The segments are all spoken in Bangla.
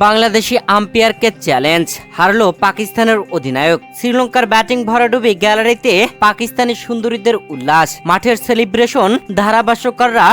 বাংলাদেশি আম্পায়ারকে চ্যালেঞ্জ, হারলো পাকিস্তানের অধিনায়ক। শ্রীলঙ্কার ব্যাটিং ভরাডুবি গ্যালারিতে পাকিস্তানি সুন্দরীদের উল্লাস, মাঠের সেলিব্রেশন। ধারাভাষ্যকাররা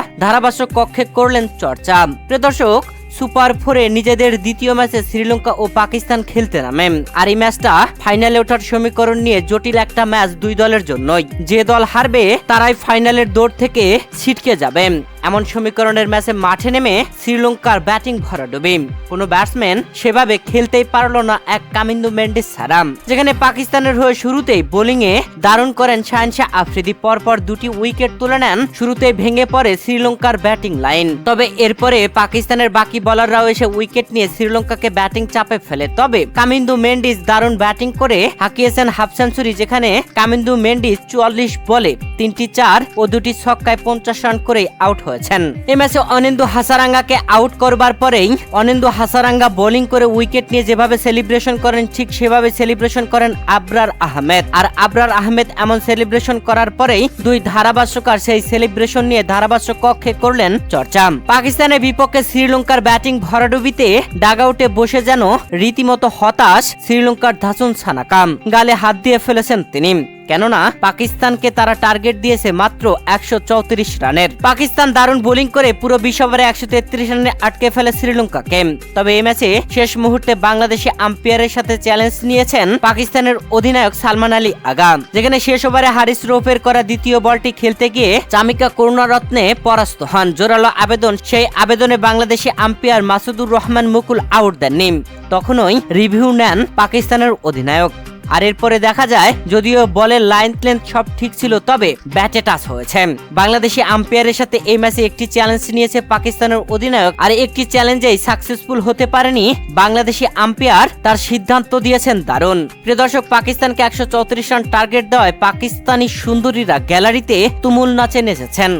কক্ষে করলেন চর্চা। প্রিয় দর্শক, সুপার 4-এ নিজেদের দ্বিতীয় ম্যাচে শ্রীলঙ্কা ও পাকিস্তান খেলতে নামে। আর এই ম্যাচটা ফাইনালে ওঠার সমীকরণ নিয়ে জটিল একটা ম্যাচ দুই দলের জন্যই। যে দল হারবে তারাই ফাইনালের দৌড় থেকে ছিটকে যাবে। এমন সমীকরণের ম্যাচে মাঠে নেমে শ্রীলঙ্কার ব্যাটিং ভরাডুবি। কোনো ব্যাটসম্যান সেভাবে খেলতেই পারলো না এক কামিন্দু মেন্ডিস ছাড়া। যেখানে পাকিস্তানের হয়ে শুরুতেই বোলিংয়ে দারুণ করেন শাহিনশাহ আফ্রিদি, পরপর দুটি উইকেট তুলে নেন। শুরুতেই ভেঙে পড়ে শ্রীলঙ্কার ব্যাটিং লাইন। তবে এরপরে পাকিস্তানের বাকি বোলাররাও এসে উইকেট নিয়ে শ্রীলঙ্কাকে ব্যাটিং চাপে ফেলে। তবে কামিন্দু মেন্ডিস দারুণ ব্যাটিং করে হাঁকিয়েছেন হাফ সেঞ্চুরি। যেখানে কামিন্দু মেন্ডিস 44 বলে 3টি 4 ও 2টি ছক্কায় 50 রান করে আউট হয়েছেন। এই ম্যাচে অনিন্দু হাসারাঙ্গাকে আউট করবার পরেই অনিন্দু হাসারাঙ্গা বোলিং করে উইকেট নিয়ে যেভাবে সেলিব্রেশন করেন, ঠিক সেভাবে সেলিব্রেশন করেন আবরার আহমেদ। আর আবরার আহমেদ এমন সেলিব্রেশন করার পরেই দুই ধারাভাষ্যকার সেই সেলিব্রেশন নিয়ে ধারাভাষ্য কক্ষে করলেন চর্চা। পাকিস্তানের বিপক্ষে শ্রীলঙ্কার ব্যাটিং ভরাডুবিতে ডাগআউটে বসে যেন রীতিমতো হতাশ শ্রীলঙ্কার ধাসুন সানাকাম। গালে হাত দিয়ে ফেলেছেন তিনি, কেননা পাকিস্তানকে তারা টার্গেট দিয়েছে মাত্র 134 রানের। পাকিস্তান দারুণ বোলিং করে পুরো 20 ওভারে 133 রানে আটকে ফেলে শ্রীলঙ্কাকে। তবে এই ম্যাচে শেষ মুহূর্তে বাংলাদেশি আম্পায়ারের সাথে চ্যালেঞ্জ নিয়েছেন পাকিস্তানের অধিনায়ক সালমান আলী আগা। যেখানে শেষ ওভারে হারিস রৌফের করা দ্বিতীয় বলটি খেলতে গিয়ে চামিকা করুণারত্নে পরাস্ত হন। জোরালো আবেদন, সেই আবেদনে বাংলাদেশি আম্পায়ার মাসুদুর রহমান মুকুল আউট দেননি। তখনই রিভিউ নেন পাকিস্তানের অধিনায়ক। আর এরপরে দেখা যায় যদিও বলের লাইন লেন্থ সব ঠিক ছিল, তবে ব্যাটে টাচ হয়েছে। বাংলাদেশি আম্পায়ারের সাথে এই ম্যাচে একটি চ্যালেঞ্জ নিয়েছে পাকিস্তানের অধিনায়ক, আর একটি চ্যালেঞ্জেই সাকসেসফুল হতে পারেনি বাংলাদেশি আম্পায়ার। তার সিদ্ধান্ত দিয়েছেন দারুণ। প্রিয় দর্শক, পাকিস্তানকে 134 রান টার্গেট দেওয়ায় পাকিস্তানি সুন্দরীরা গ্যালারিতে তুমুল নাচে নেচেছেন।